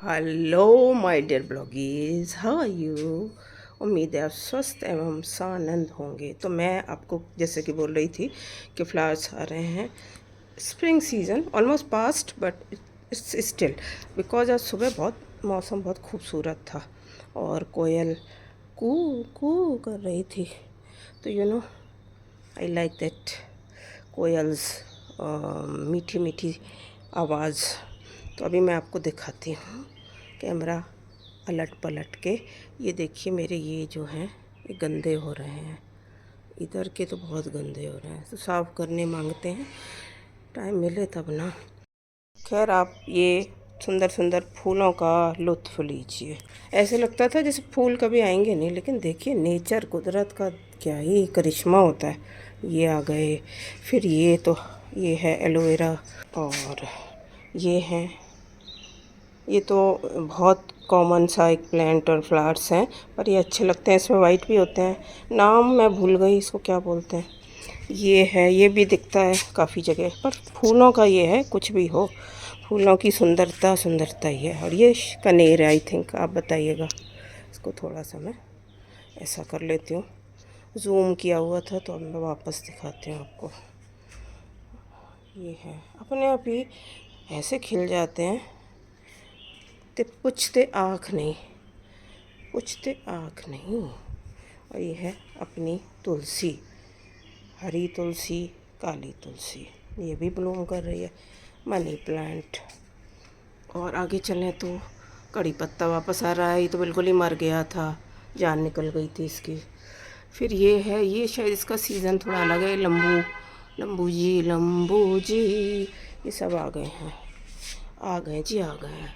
Hello my dear bloggies, how are you. उम्मीद है आप स्वस्थ एवं सानंद होंगे। तो मैं आपको जैसे कि बोल रही थी कि फ्लावर्स आ रहे हैं। Spring season almost past but it's still, because आज सुबह मौसम बहुत खूबसूरत था और कोयल कू कू कर रही थी। तो आई लाइक दैट कोयल्स, मीठी मीठी आवाज़। तो अभी मैं आपको दिखाती हूँ कैमरा अलट पलट के। ये देखिए मेरे ये जो हैं ये गंदे हो रहे हैं, इधर के तो बहुत गंदे हो रहे हैं, तो साफ़ करने मांगते हैं, टाइम मिले तब ना। खैर आप ये सुंदर सुंदर फूलों का लुत्फ़ लीजिए। ऐसे लगता था जैसे फूल कभी आएंगे नहीं, लेकिन देखिए नेचर, कुदरत का क्या ही करिश्मा होता है। ये आ गए, फिर ये है एलोवेरा, और ये तो बहुत कॉमन सा एक प्लांट और फ्लावर्स हैं, पर ये अच्छे लगते हैं। इसमें वाइट भी होते हैं, नाम मैं भूल गई इसको क्या बोलते हैं। ये भी दिखता है काफ़ी जगह पर। फूलों का ये है, कुछ भी हो, फूलों की सुंदरता ही है। और ये कनेर है, आई थिंक, आप बताइएगा। इसको थोड़ा सा मैं ऐसा कर लेती हूँ, जूम किया हुआ था तो अब मैं वापस दिखाती हूँ आपको। ये है, अपने आप ही ऐसे खिल जाते हैं, ते पूछते आँख नहीं। और ये है अपनी तुलसी, हरी तुलसी, काली तुलसी, ये भी ब्लूम कर रही है। Money plant. और आगे चलें तो कड़ी पत्ता वापस आ रहा है, ये तो बिल्कुल ही मर गया था, जान निकल गई थी इसकी। फिर ये शायद इसका सीज़न थोड़ा अलग है। लंबू जी ये सब आ गए हैं, आ गए हैं।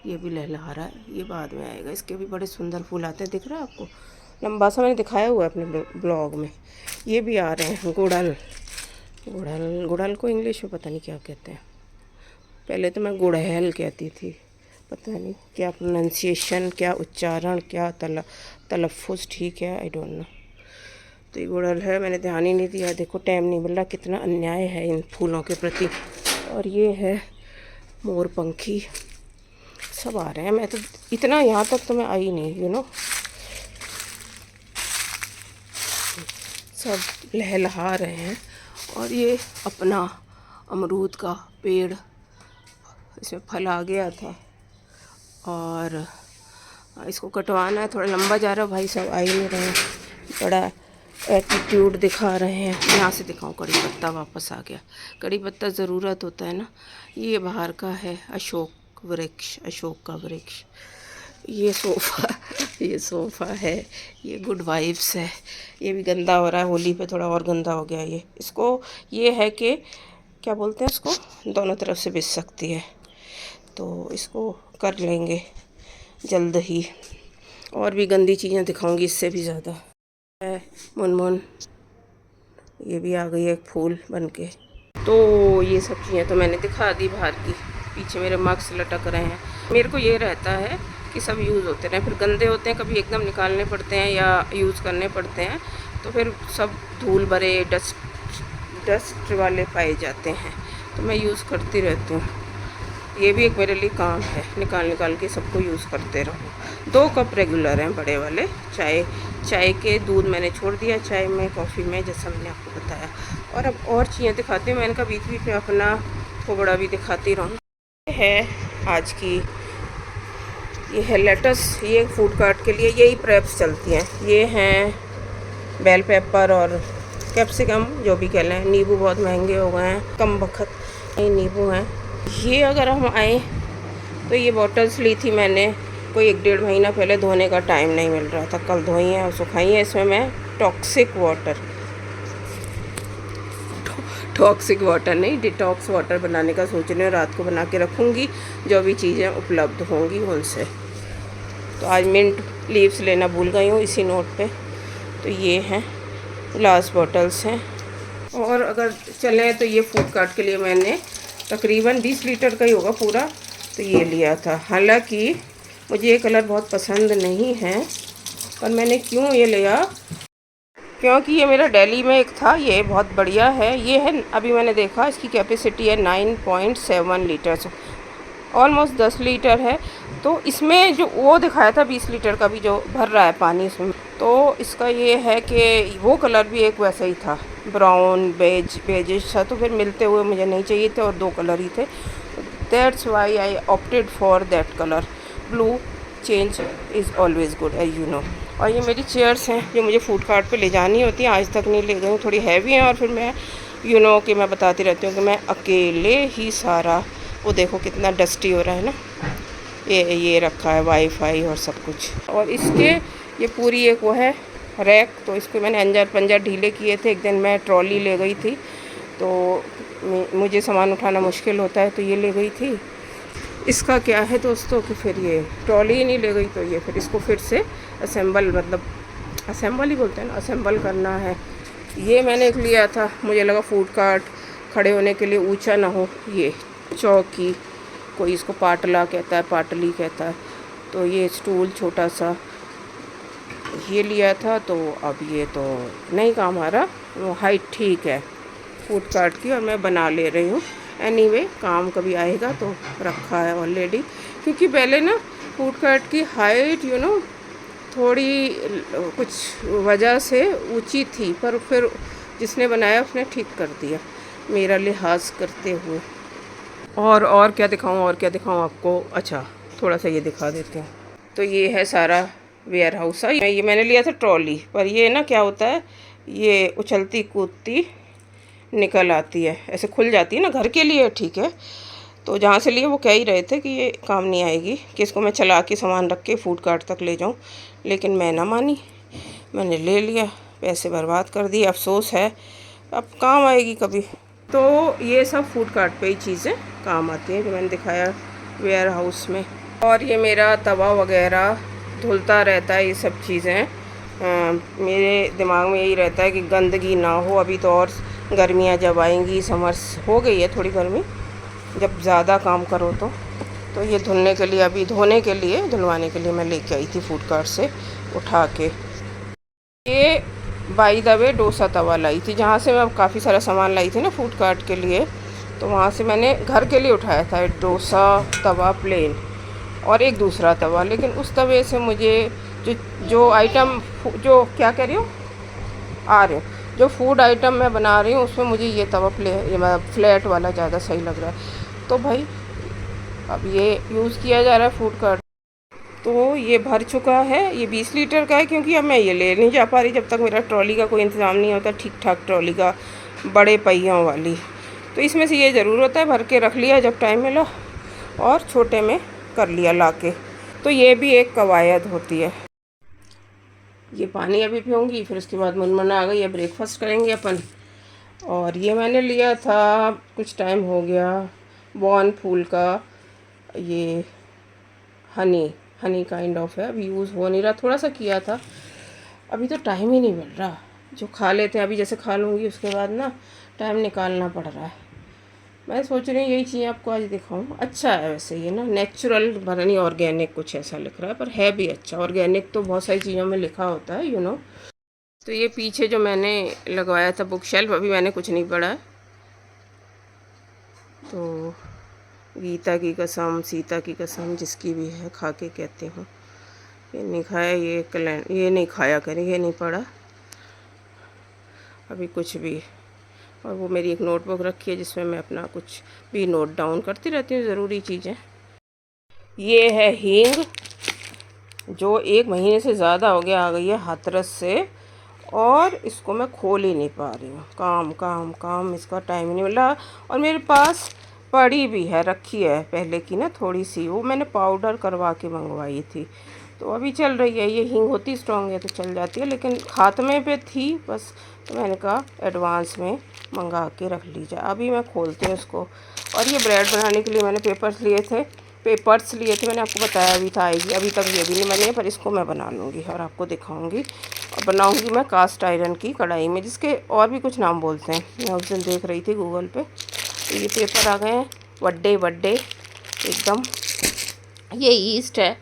ये भी लहलहा रहा है, ये बाद में आएगा। इसके भी बड़े सुंदर फूल आते हैं, दिख रहा है आपको, लंबा सा मैंने दिखाया हुआ है अपने ब्लॉग में। ये भी आ रहे हैं, गुड़हल को इंग्लिश में पता नहीं क्या कहते हैं, पहले तो मैं गुड़हल कहती थी, पता नहीं क्या प्रोनाउंसिएशन, क्या उच्चारण, क्या तलफ़ुज़ ठीक है, आई डोंट नो। तो ये गुड़हल है, मैंने ध्यान ही नहीं दिया। देखो टाइम नहीं मिल रहा, कितना अन्याय है इन फूलों के प्रति। और ये है मोरपंखी, सब आ रहे हैं। मैं तो इतना यहाँ तक तो मैं आई नहीं, सब लहलहा रहे हैं। और ये अपना अमरूद का पेड़, इसमें फल आ गया था और इसको कटवाना है, थोड़ा लंबा जा रहा है। भाई सब आ ही नहीं रहे हैं, बड़ा एटीट्यूड दिखा रहे हैं। यहाँ से दिखाऊं, कड़ी पत्ता वापस आ गया। कड़ी पत्ता ज़रूरत होता है ना। ये बाहर का है अशोक का वृक्ष। ये सोफ़ा है, ये गुड वाइब्स है। ये भी गंदा हो रहा है, होली पे थोड़ा और गंदा हो गया ये। इसको ये है कि क्या बोलते हैं इसको, दोनों तरफ से बिछ सकती है, तो इसको कर लेंगे जल्द ही। और भी गंदी चीज़ें दिखाऊंगी इससे भी ज़्यादा। है मुनमुन, ये भी आ गई है फूल बन के। तो ये सब चीज़ें तो मैंने दिखा दी बाहर की। पीछे मेरे मार्क्स लटक रहे हैं। मेरे को ये रहता है कि सब यूज़ होते रहें, फिर गंदे होते हैं, कभी एकदम निकालने पड़ते हैं या यूज़ करने पड़ते हैं, तो फिर सब धूल भरे डस्ट वाले पाए जाते हैं। तो मैं यूज़ करती रहती हूँ। ये भी एक मेरे लिए काम है, निकाल के सबको यूज़ करते रहो। 2 कप रेगुलर हैं बड़े वाले। चाय के दूध मैंने छोड़ दिया, चाय में, कॉफ़ी में, जैसा मैंने आपको बताया। और अब और चीज़ें दिखाती हूँ। मैंने कहा बीच बीच में अपना थोड़ा भी दिखाती रहूँ। ये है आज की, ये है लेटस। ये फूड कार्ट के लिए यही प्रेप्स चलती हैं। ये हैं बेल पेपर और कैप्सिकम, जो भी कह लें। नींबू बहुत महंगे हो गए हैं, कम वक्त ये नींबू हैं। ये अगर हम आए तो ये बॉटल्स ली थी मैंने कोई 1-1.5 महीना पहले, धोने का टाइम नहीं मिल रहा था, कल धोई हैं और सुखाई हैं। इसमें मैं टॉक्सिक वाटर नहीं, डिटॉक्स वाटर बनाने का सोच रही हूँ। रात को बना के रखूँगी, जो भी चीज़ें उपलब्ध होंगी उनसे। तो आज मिंट लीव्स लेना भूल गई हूँ इसी नोट पे। तो ये हैं ग्लास बॉटल्स हैं। और अगर चलें तो ये फूड कार्ट के लिए मैंने तकरीबन 20 लीटर का ही होगा पूरा, तो ये लिया था। हालांकि मुझे ये कलर बहुत पसंद नहीं है, पर मैंने क्यों ये लिया, क्योंकि ये मेरा दिल्ली में एक था, ये बहुत बढ़िया है। ये है, अभी मैंने देखा, इसकी कैपेसिटी है 9.7 लीटर्स। ऑलमोस्ट 10 लीटर है। तो इसमें जो वो दिखाया था 20 लीटर का भी जो भर रहा है पानी इसमें, तो इसका ये है कि वो कलर भी एक वैसा ही था, ब्राउन बेजिश था, तो फिर मिलते हुए मुझे नहीं चाहिए थे और 2 कलर ही थे। That's why I opted for that colour. Blue change is always good as you know. और ये मेरी चेयर्स हैं जो मुझे फूड कार्ट पे ले जानी होती हैं, आज तक नहीं ले गई हूँ, थोड़ी हैवी हैं। और फिर मैं कि मैं बताती रहती हूँ कि मैं अकेले ही सारा, वो देखो कितना डस्टी हो रहा है ना, ये रखा है वाईफाई और सब कुछ। और इसके ये पूरी एक वो है रैक, तो इसको मैंने अंजर पंजर ढीले किए थे। एक दिन मैं ट्रॉली ले गई थी, तो मुझे सामान उठाना मुश्किल होता है, तो ये ले गई थी। इसका क्या है दोस्तों कि फिर ये ट्रॉली ही नहीं ले गई, तो ये फिर इसको फिर से असेंबल, मतलब असेंबल ही बोलते हैं ना, असेंबल करना है। ये मैंने एक लिया था, मुझे लगा फूड कार्ट खड़े होने के लिए ऊंचा ना हो, ये चौकी, कोई इसको पाटला कहता है, पाटली कहता है, तो ये स्टूल छोटा सा ये लिया था। तो अब ये तो नहीं काम आ रहा, वो हाइट ठीक है फूड कार्ट की, और मैं बना ले रही हूँ। एनीवे काम कभी आएगा, तो रखा है ऑलरेडी, क्योंकि पहले ना फूड कार्ट की हाइट थोड़ी कुछ वजह से ऊंची थी, पर फिर जिसने बनाया उसने ठीक कर दिया मेरा लिहाज करते हुए। और क्या दिखाऊं आपको? अच्छा, थोड़ा सा ये दिखा देते हैं। तो ये है सारा वेयर हाउस है। ये मैंने लिया था ट्रॉली, पर ये ना क्या होता है, ये उछलती कूदती निकल आती है, ऐसे खुल जाती है ना, घर के लिए ठीक है। तो जहाँ से लिए वो कह ही रहे थे कि ये काम नहीं आएगी, कि इसको मैं चला के सामान रख के फूड कार्ट तक ले जाऊँ, लेकिन मैं ना मानी, मैंने ले लिया, पैसे बर्बाद कर दिए। अफसोस है, अब काम आएगी कभी। तो ये सब फूड कार्ट पे ही चीज़ें काम आती हैं जो मैंने दिखाया वेयर हाउस में। और ये मेरा तवा वगैरह धुलता रहता है, ये सब चीज़ें मेरे दिमाग में यही रहता है कि गंदगी ना हो। अभी तो और गर्मियाँ जब आएंगी, समर्स हो गई है थोड़ी गर्मी, जब ज़्यादा काम करो तो ये धुलने के लिए, अभी धुलवाने के लिए मैं लेके आई थी फूड कार्ट से उठा के। ये बाय द वे डोसा तवा लाई थी, जहाँ से मैं काफ़ी सारा सामान लाई थी ना फूड कार्ट के लिए, तो वहाँ से मैंने घर के लिए उठाया था डोसा तवा प्लेन और एक दूसरा तवा। लेकिन उस तवे से मुझे जो आइटम, जो क्या कह रही हो आ रहे हो, जो फूड आइटम मैं बना रही हूँ उसमें मुझे ये तवा फ्लैट वाला ज़्यादा सही लग रहा है। तो भाई अब ये यूज़ किया जा रहा है फूड कार्ट। तो ये भर चुका है, ये 20 लीटर का है, क्योंकि अब मैं ये ले नहीं जा पा रही जब तक मेरा ट्रॉली का कोई इंतज़ाम नहीं होता ठीक ठाक, ट्रॉली का बड़े पहियों वाली। तो इसमें से ये ज़रूर होता है भर के रख लिया जब टाइम मिला, और छोटे में कर लिया ला के। तो ये भी एक कवायद होती है। ये पानी अभी पीऊँगी, फिर उसके बाद मुनमुना आ गई है, ब्रेकफास्ट करेंगे अपन। और ये मैंने लिया था, कुछ टाइम हो गया, बॉन फूल का, ये हनी काइंड ऑफ है, अभी यूज़ हो नहीं रहा, थोड़ा सा किया था, अभी तो टाइम ही नहीं मिल रहा। जो खा लेते हैं अभी, जैसे खा लूँगी उसके बाद ना टाइम निकालना पड़ रहा है। मैं सोच रही हूँ यही चीज़ आपको आज दिखाऊँ। अच्छा है वैसे ये ना, नेचुरल भरा नहीं, ऑर्गेनिक कुछ ऐसा लिख रहा है, पर है भी अच्छा। ऑर्गेनिक तो बहुत सारी चीज़ों में लिखा होता है तो ये पीछे जो मैंने लगवाया था बुक शेल्फ, अभी मैंने कुछ नहीं पढ़ा है। तो गीता की कसम, सीता की कसम, जिसकी भी है खा के कहती हूँ, ये नहीं खाया, ये नहीं खाया करें, ये नहीं पढ़ा अभी कुछ भी। और वो मेरी एक नोटबुक रखी है जिसमें मैं अपना कुछ भी नोट डाउन करती रहती हूँ, ज़रूरी चीज़ें। ये है हींग, जो 1 महीने से ज़्यादा हो गया आ गई है हाथरस से, और इसको मैं खोल ही नहीं पा रही हूँ। काम काम काम, इसका टाइम ही नहीं मिला। और मेरे पास पड़ी भी है, रखी है पहले की ना थोड़ी सी, वो मैंने पाउडर करवा के मंगवाई थी, तो अभी चल रही है। ये हींग होती स्ट्रॉन्ग है तो चल जाती है, लेकिन खात्मे पे थी बस, तो मैंने कहा एडवांस में मंगा के रख ली जाए। अभी मैं खोलती हूँ इसको। और ये ब्रेड बनाने के लिए मैंने पेपर्स लिए थे, मैंने आपको बताया भी था आएगी, अभी तक ये भी नहीं बनी है, पर इसको मैं बना लूँगी और आपको दिखाऊँगी। और बनाऊँगी मैं कास्ट आयरन की कढ़ाई में, जिसके और भी कुछ नाम बोलते हैं, मैं उस दिन देख रही थी गूगल पे। तो ये पेपर आ गए हैं बड्डे एकदम। ये ईस्ट है,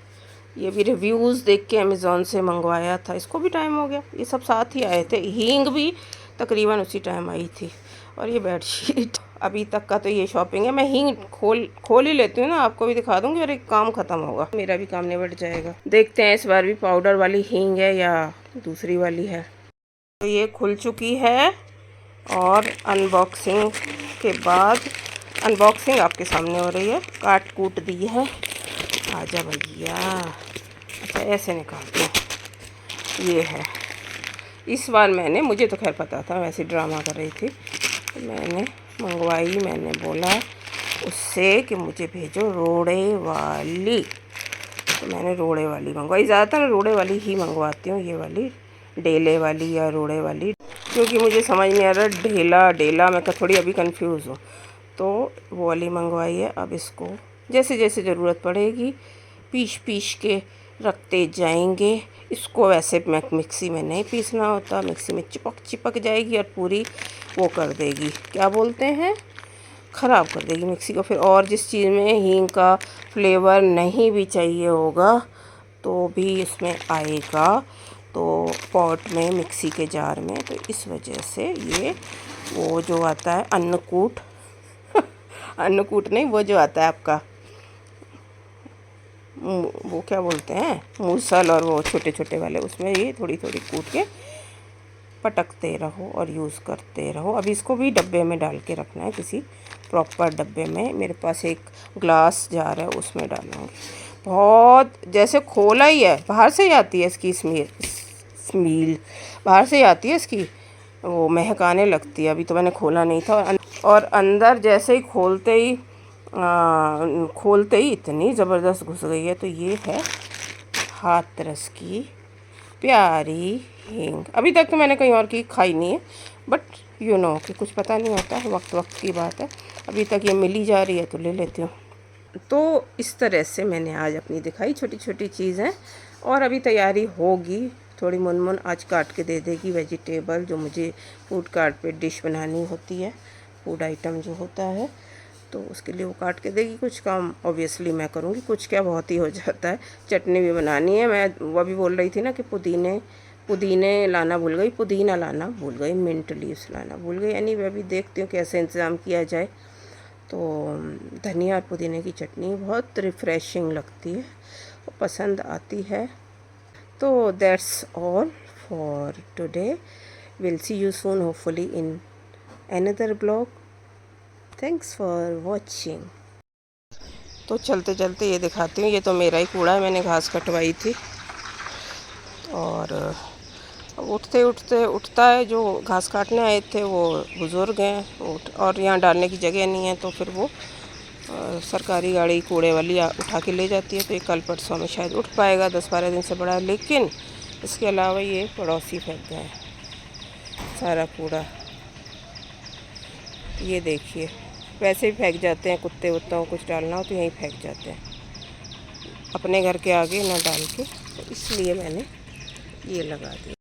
ये भी रिव्यूज़ देख के अमेज़ॉन से मंगवाया था, इसको भी टाइम हो गया, ये सब साथ ही आए थे। हींग भी तकरीबन उसी टाइम आई थी। और ये बेडशीट अभी तक का तो ये शॉपिंग है। मैं हींग खोल ही लेती हूँ ना, आपको भी दिखा दूँगी और एक काम ख़त्म होगा, मेरा भी काम निबट जाएगा। देखते हैं इस बार भी पाउडर वाली हींग है या दूसरी वाली है। तो ये खुल चुकी है और अनबॉक्सिंग के बाद अनबॉक्सिंग आपके सामने हो रही है। काट कूट दी है। आजा भैया। अच्छा ऐसे निकालते हैं। ये है। इस बार मुझे तो खैर पता था, वैसे ड्रामा कर रही थी, तो मैंने मंगवाई। मैंने बोला उससे कि मुझे भेजो रोड़े वाली, तो मैंने रोड़े वाली मंगवाई। ज़्यादातर मैं रोड़े वाली ही मंगवाती हूँ, ये वाली डेले वाली या रोड़े वाली, क्योंकि मुझे समझ नहीं आ रहा डेला मैं थोड़ी अभी कंफ्यूज हूँ। तो वो वाली मंगवाई है। अब इसको जैसे जैसे ज़रूरत पड़ेगी पीस के रखते जाएंगे। इसको वैसे मिक्सी में नहीं पीसना होता, मिक्सी में चिपक जाएगी और पूरी वो कर देगी, क्या बोलते हैं, ख़राब कर देगी मिक्सी को। फिर और जिस चीज़ में हींग का फ्लेवर नहीं भी चाहिए होगा तो भी इसमें आएगा, तो पॉट में, मिक्सी के जार में। तो इस वजह से ये वो जो आता है अन्नकूट अन्नकूट नहीं, वो जो आता है आपका वो क्या बोलते हैं, मूसल, और वो छोटे छोटे वाले, उसमें ये थोड़ी थोड़ी कूट के पटकते रहो और यूज़ करते रहो। अभी इसको भी डब्बे में डाल के रखना है, किसी प्रॉपर डब्बे में। मेरे पास एक ग्लास जार है, उसमें डालूँगी। बहुत जैसे खोला ही है, बाहर से ही आती है इसकी स्मेल बाहर से ही आती है इसकी, वो महक आने लगती है। अभी तो मैंने खोला नहीं था, और अंदर जैसे ही खोलते ही इतनी ज़बरदस्त घुस गई है। तो ये है हाथरस की प्यारी हींग। अभी तक तो मैंने कहीं और की खाई नहीं है, बट कि कुछ पता नहीं होता है, वक्त की बात है। अभी तक ये मिली जा रही है तो ले लेती हूँ। तो इस तरह से मैंने आज अपनी दिखाई छोटी छोटी चीज़ें, और अभी तैयारी होगी। थोड़ी मुनमुन आज काट के दे देगी वेजिटेबल, जो मुझे फूड कार्ट पे डिश बनानी होती है, फूड आइटम जो होता है, तो उसके लिए वो काट के देगी। कुछ काम ऑब्वियसली मैं करूँगी, कुछ क्या बहुत ही हो जाता है। चटनी भी बनानी है। मैं वो भी बोल रही थी ना कि पुदीना लाना भूल गई, मिंट लीव्स लाना भूल गई। यानी मैं भी देखती हूँ कैसे इंतज़ाम किया जाए। तो धनिया और पुदीने की चटनी बहुत रिफ़्रेशिंग लगती है और पसंद आती है। तो that's all for today. Will see you soon hopefully in another blog. Thanks for watching. तो चलते चलते ये दिखाती हूँ, ये तो मेरा ही कूड़ा है, मैंने घास कटवाई थी, और उठता है। जो घास काटने आए थे वो बुज़ुर्ग हैं, और यहाँ डालने की जगह नहीं है, तो फिर वो सरकारी गाड़ी कूड़े वाली उठा के ले जाती है। तो ये कल परसों में शायद उठ पाएगा, 10-12 दिन से बड़ा है। लेकिन इसके अलावा ये पड़ोसी फेंक गए सारा कूड़ा। ये देखिए, वैसे ही फेंक जाते हैं, कुत्ते वुत्तों को कुछ डालना हो तो यहीं फेंक जाते हैं, अपने घर के आगे ना डाल के। तो इसलिए मैंने ये लगा दिया।